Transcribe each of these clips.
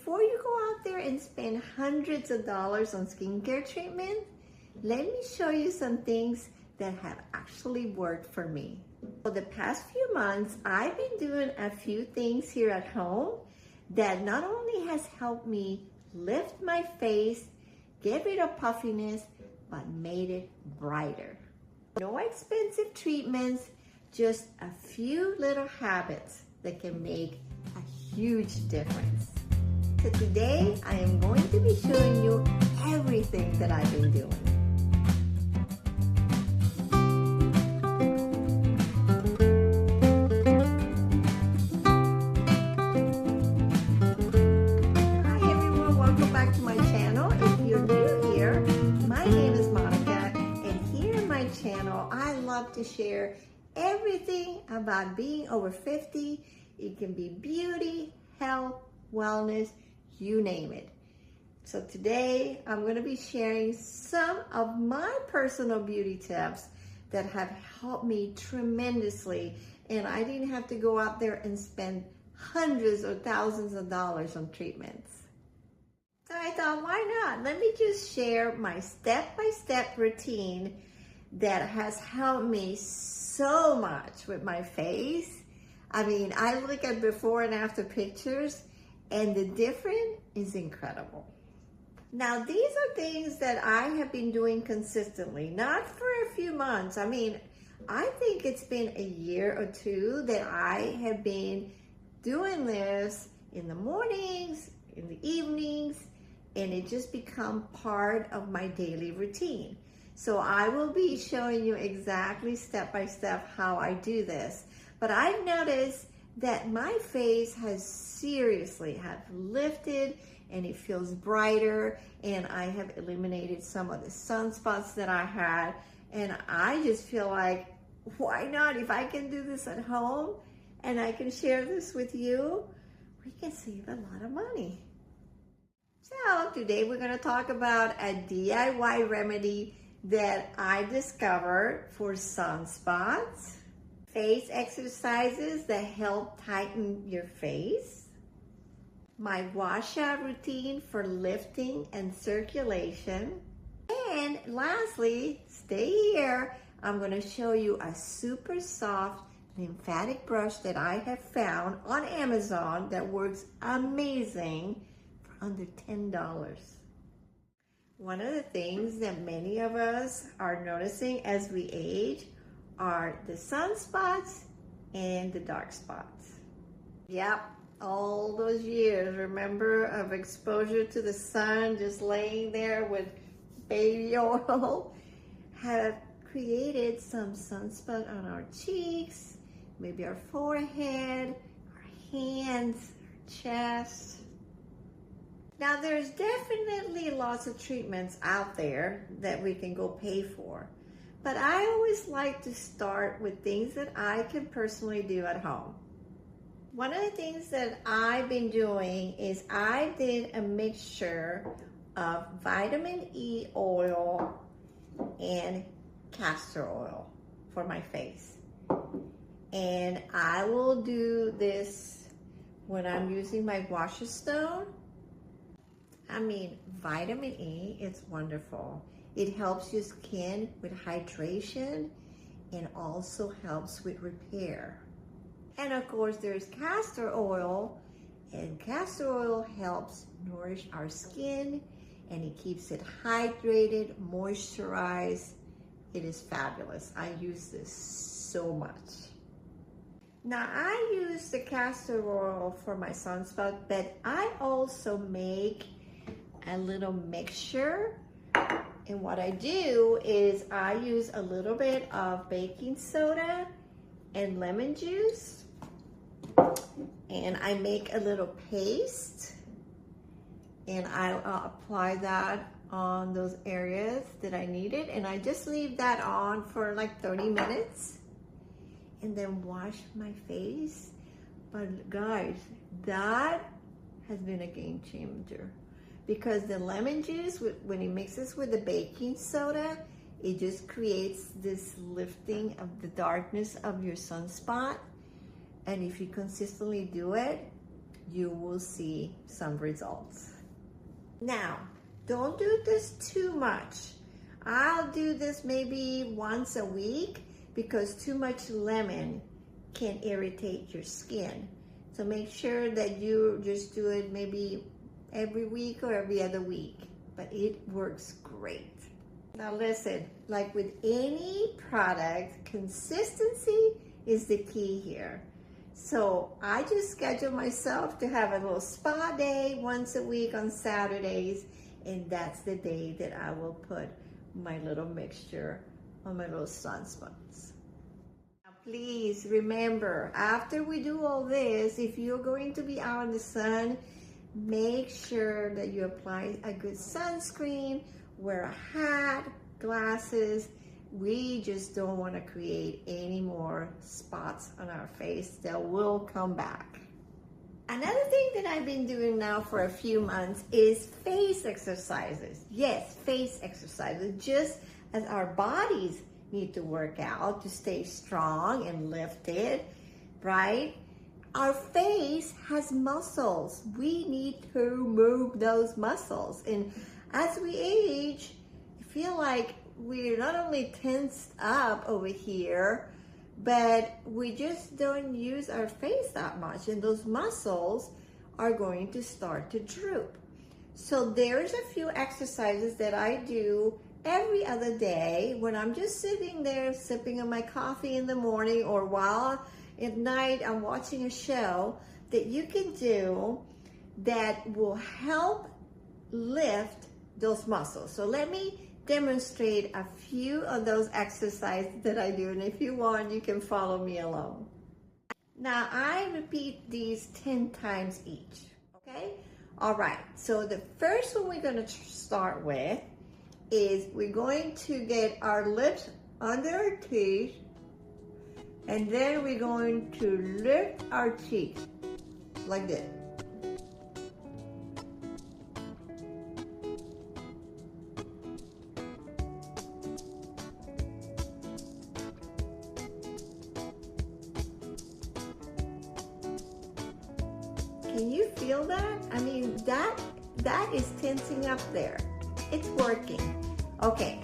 before you go out there and spend hundreds of dollars on skincare treatment, let me show you some things that have actually worked for me. For the past few months, I've been doing a few things here at home that not only has helped me lift my face, get rid of puffiness, but made it brighter. No expensive treatments, just a few little habits that can make a huge difference. So today, I am going to be showing you everything that I've been doing. Hi everyone, welcome back to my channel. If you're new here, my name is Monica, and here in my channel, I love to share everything about being over 50. It can be beauty, health, wellness, you name it. So today I'm going to be sharing some of my personal beauty tips that have helped me tremendously, and I didn't have to go out there and spend hundreds or thousands of dollars on treatments. So I thought, why not? Let me just share my step-by-step routine that has helped me so much with my face. I mean, I look at before and after pictures, and the difference is incredible. Now, these are things that I have been doing consistently, not for a few months. I mean, I think it's been a year or two that I have been doing this in the mornings, in the evenings, and it just become part of my daily routine. So I will be showing you exactly step by step how I do this. But I've noticed that my face has seriously have lifted, and it feels brighter, and I have eliminated some of the sunspots that I had, and I just feel like, why not? If I can do this at home and I can share this with you, we can save a lot of money. So today we're going to talk about a DIY remedy that I discovered for sunspots, face exercises that help tighten your face, my washout routine for lifting and circulation, and lastly, stay here, I'm going to show you a super soft lymphatic brush that I have found on Amazon that works amazing for under $10. One of the things that many of us are noticing as we age are the sunspots and the dark spots. Yep, all those years, remember, of exposure to the sun, just laying there with baby oil, have created some sunspot on our cheeks, maybe our forehead, our hands, our chest. Now, there's definitely lots of treatments out there that we can go pay for. But I always like to start with things that I can personally do at home. One of the things that I've been doing is I did a mixture of vitamin E oil and castor oil for my face. And I will do this when I'm using my washer stone. I mean, vitamin E is wonderful. It helps your skin with hydration and also helps with repair. And of course, there's castor oil, and castor oil helps nourish our skin, and it keeps it hydrated, moisturized. It is fabulous. I use this so much. Now, I use the castor oil for my sunspot, but I also make a little mixture. And what I do is I use a little bit of baking soda and lemon juice, and I make a little paste, and I apply that on those areas that I needed, and I just leave that on for like 30 minutes and then wash my face. But guys, that has been a game changer, because the lemon juice, when it mixes with the baking soda, it just creates this lifting of the darkness of your sunspot. And if you consistently do it, you will see some results. Now, don't do this too much. I'll do this maybe once a week because too much lemon can irritate your skin. So make sure that you just do it maybe every week or every other week, but it works great. Now listen, like with any product, consistency is the key here. So I just schedule myself to have a little spa day once a week on Saturdays, and that's the day that I will put my little mixture on my little sunspots. Now please remember, after we do all this, if you're going to be out in the sun, make sure that you apply a good sunscreen, wear a hat, glasses. We just don't want to create any more spots on our face that will come back. Another thing that I've been doing now for a few months is face exercises. Yes, face exercises, just as our bodies need to work out to stay strong and lifted, right? Our face has muscles. We need to move those muscles. And as we age, I feel like we're not only tensed up over here, but we just don't use our face that much, and those muscles are going to start to droop. So there's a few exercises that I do every other day when I'm just sitting there sipping on my coffee in the morning, or while at night I'm watching a show, that you can do that will help lift those muscles. So let me demonstrate a few of those exercises that I do, and if you want, you can follow me along. Now I repeat these 10 times each, okay? All right, so the first one we're gonna start with is we're going to get our lips under our teeth, and then we're going to lift our cheeks like this. Can you feel that? I mean, that is tensing up there. It's working. Okay,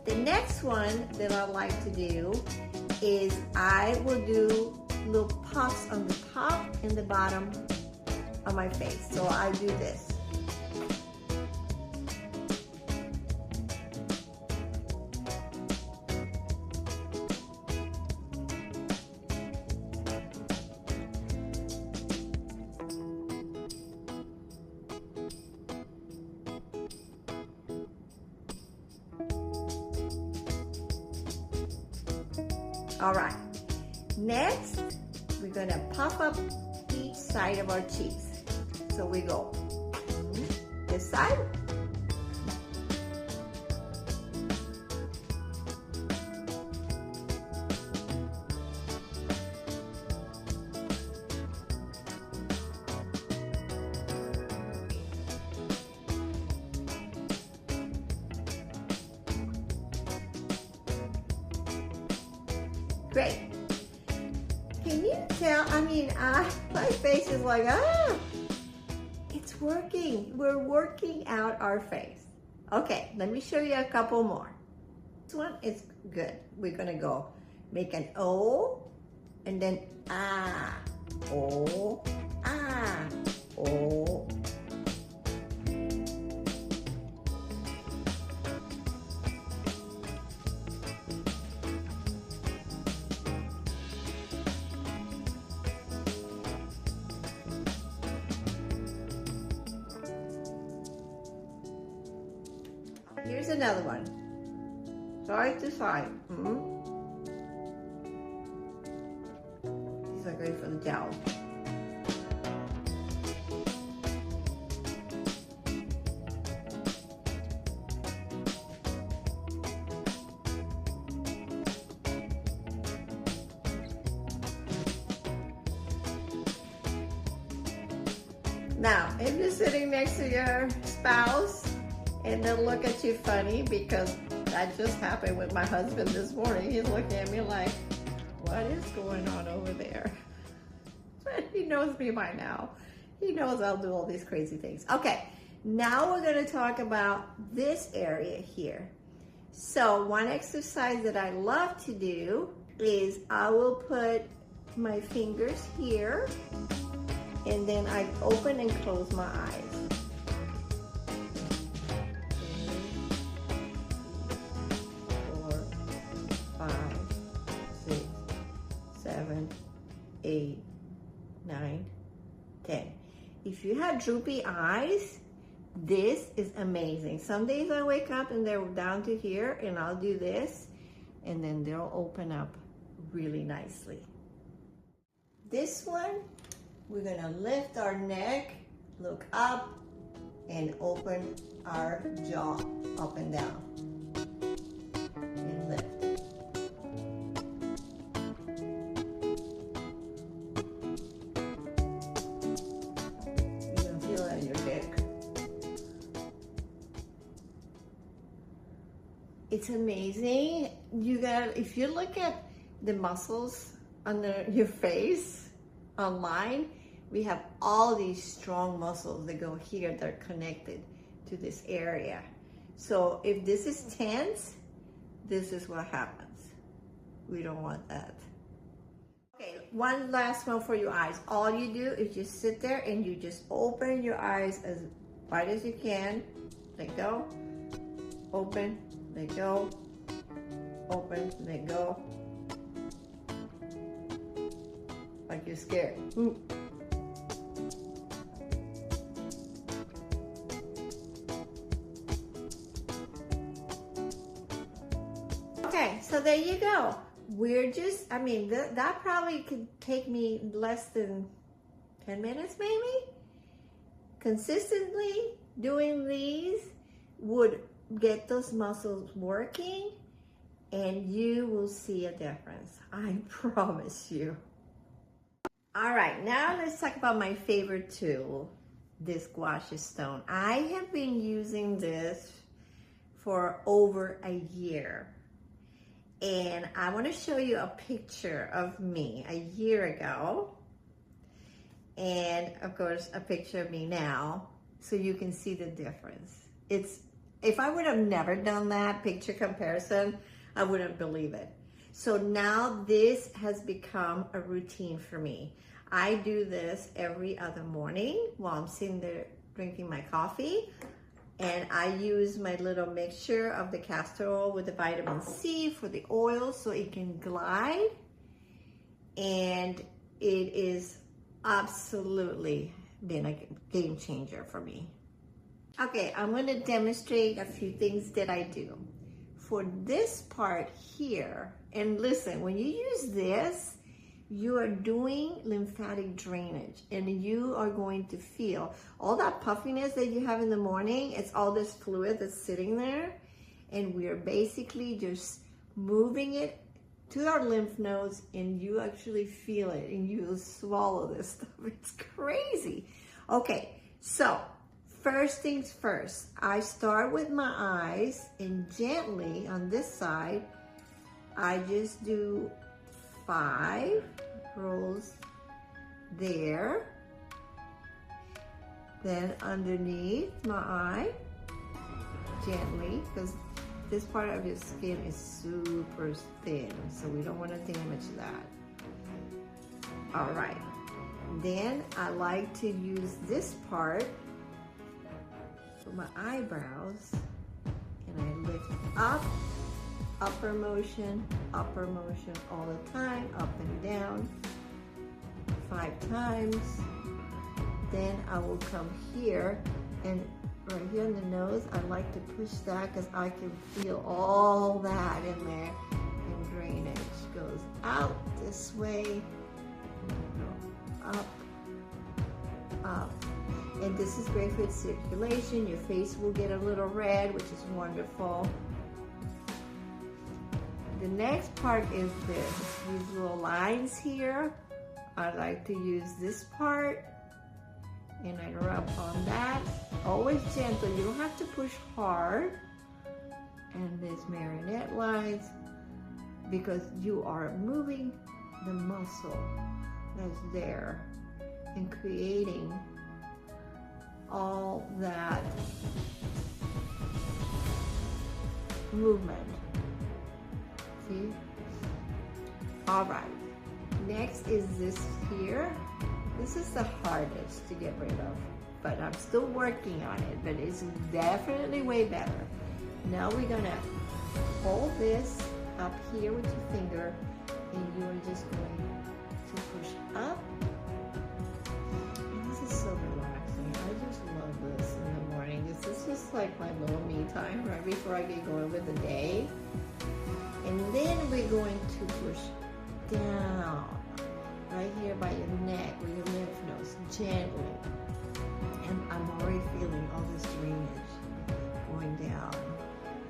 the next one that I like to do is I will do little puffs on the top and the bottom of my face. So I do this. All right, next, we're gonna puff up each side of our cheeks. So we go this side, great. Can you tell? I mean, my face is like, it's working. We're working out our face. Okay, let me show you a couple more. This one is good. We're gonna go make an O and then O, O. Here's another one. Side to side. These are great for the jowls. Now, if you're sitting next to your spouse and they'll look at you funny, because that just happened with my husband this morning. He's looking at me like, what is going on over there? But he knows me by now. He knows I'll do all these crazy things. Okay, now we're gonna talk about this area here. So one exercise that I love to do is I will put my fingers here and then I open and close my eyes. 4, 5, 6, 7, 8, 9, 10. If you have droopy eyes, this is amazing. Some days I wake up and they're down to here and I'll do this and then they'll open up really nicely. This one, we're gonna lift our neck, look up, and open our jaw up and down. And lift. You're gonna feel it in your neck. It's amazing. If you look at the muscles under your face online, we have all these strong muscles that go here that are connected to this area. So if this is tense, this is what happens. We don't want that. Okay, one last one for your eyes. All you do is just sit there and you just open your eyes as wide as you can. Let go, open, let go, open, let go. Like you're scared. Okay, so there you go. We're just, that probably could take me less than 10 minutes maybe. Consistently doing these would get those muscles working and you will see a difference. I promise you. All right, now let's talk about my favorite tool, this gouache stone. I have been using this for over a year. And I want to show you a picture of me a year ago. And of course, a picture of me now, so you can see the difference. If I would have never done that picture comparison, I wouldn't believe it. So now this has become a routine for me. I do this every other morning while I'm sitting there drinking my coffee. And I use my little mixture of the castor oil with the vitamin C for the oil so it can glide. And it is absolutely been a game changer for me. Okay, I'm going to demonstrate a few things that I do. For this part here, and listen, when you use this, you are doing lymphatic drainage and you are going to feel all that puffiness that you have in the morning. It's all this fluid that's sitting there, and we are basically just moving it to our lymph nodes, and you actually feel it and you swallow this stuff. It's crazy. Okay, so first things first, I start with my eyes, and gently on this side, I just do 5 rolls there. Then underneath my eye, gently, because this part of your skin is super thin, so we don't want to damage that. All right. Then I like to use this part for my eyebrows, and I lift up, upper motion all the time, up and down 5 times. Then I will come here, and right here in the nose, I like to push that because I can feel all that in there, and drainage goes out this way, up, up. And this is great for circulation. Your face will get a little red, which is wonderful. The next part is these little lines here. I like to use this part, and I rub on that. Always gentle, you don't have to push hard. And there's marionette lines, because you are moving the muscle that's there and creating all that movement. See? All right. Next is this here. This is the hardest to get rid of, but I'm still working on it, but it's definitely way better. Now we're gonna hold this up here with your finger, and you're just going to push up. And this is so relaxing. I just love this in the morning. This is just like my little me time right before I get going with the day. And then we're going to push down right here by your neck or your lymph nodes, gently. And I'm already feeling all this drainage going down.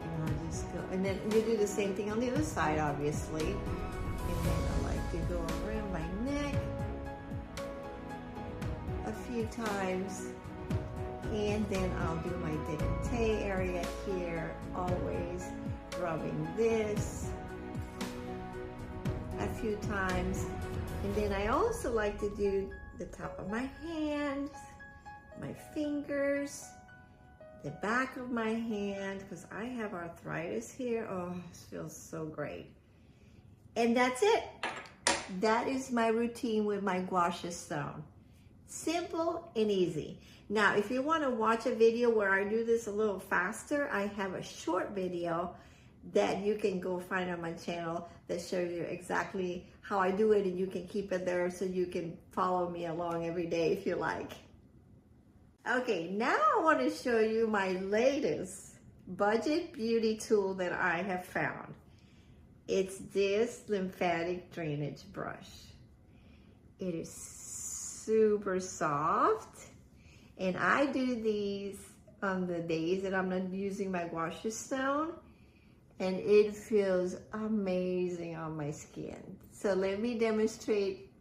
And I'll just go, and then you do the same thing on the other side, obviously. And then I like to go around my neck a few times. And then I'll do my décolleté area here, always rubbing this a few times. And then I also like to do the top of my hands, my fingers, the back of my hand, because I have arthritis here. Oh, this feels so great. And that's it. That is my routine with my gua sha stone. Simple and easy. Now, if you want to watch a video where I do this a little faster, I have a short video that you can go find on my channel that shows you exactly how I do it, and you can keep it there so you can follow me along every day if you like. Okay, now I want to show you my latest budget beauty tool that I have found. It's this lymphatic drainage brush. It is super soft, and I do these on the days that I'm not using my gua sha stone, and it feels amazing on my skin. So let me demonstrate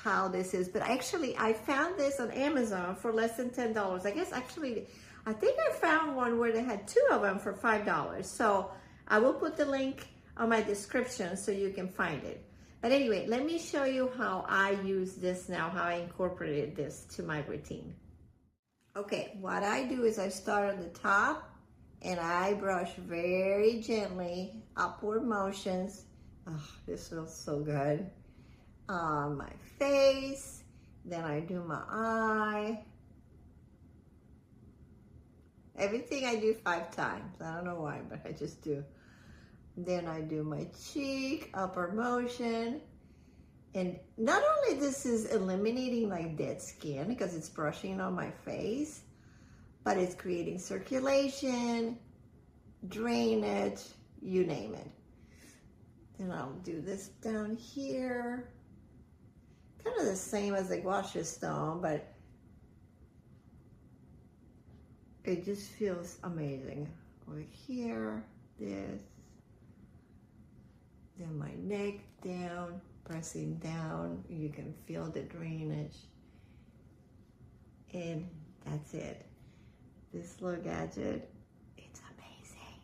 how this is. But actually, I found this on Amazon for less than $10. I guess actually, I think I found one where they had 2 of them for $5. So I will put the link on my description so you can find it. But anyway, let me show you how I use this now, how I incorporated this to my routine. Okay, what I do is I start on the top, and I brush very gently, upward motions. Oh, this feels so good. On my face, then I do my eye. Everything I do 5 times. I don't know why, but I just do. Then I do my cheek, upper motion. And not only this is eliminating like dead skin because it's brushing on my face, but it's creating circulation, drainage, you name it. Then I'll do this down here. Kind of the same as the gua sha stone, but it just feels amazing. Over here, this. Then my neck down, pressing down. You can feel the drainage. And that's it. This little gadget, it's amazing.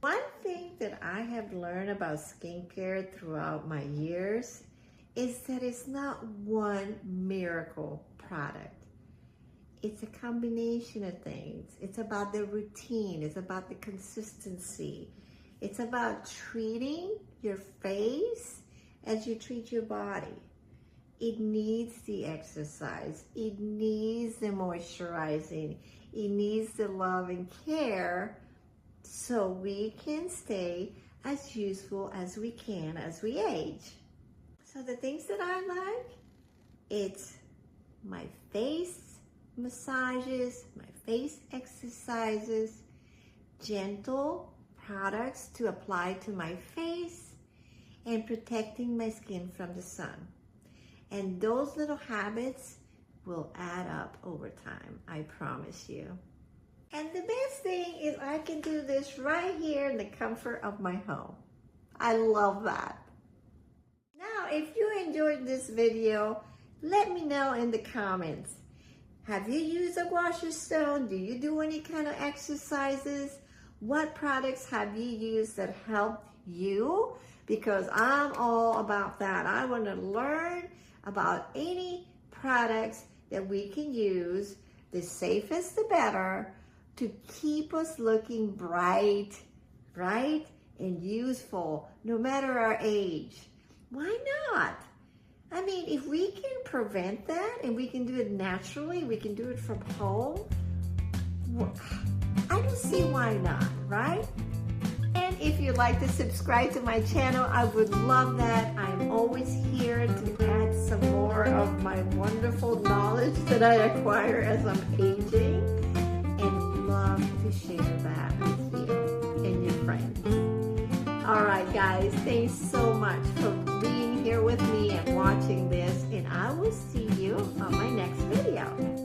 One thing that I have learned about skincare throughout my years is that it's not one miracle product. It's a combination of things. It's about the routine. It's about the consistency. It's about treating your face as you treat your body. It needs the exercise. It needs the moisturizing. It needs the love and care so we can stay as useful as we can as we age. So the things that I like, it's my face massages, my face exercises, gentle products to apply to my face, and protecting my skin from the sun. And those little habits will add up over time, I promise you. And the best thing is I can do this right here in the comfort of my home. I love that. Now, if you enjoyed this video, let me know in the comments. Have you used a gua sha stone? Do you do any kind of exercises? What products have you used that helped you? Because I'm all about that. I want to learn about any products that we can use, the safest the better, to keep us looking bright, right? And useful, no matter our age. Why not? I mean, if we can prevent that and we can do it naturally, we can do it from home, I don't see why not, right? And if you'd like to subscribe to my channel, I would love that. I'm always here to add some more of my wonderful knowledge that I acquire as I'm aging, and love to share that with you and your friends. All right, guys, thanks so much for being here with me and watching this, and I will see you on my next video.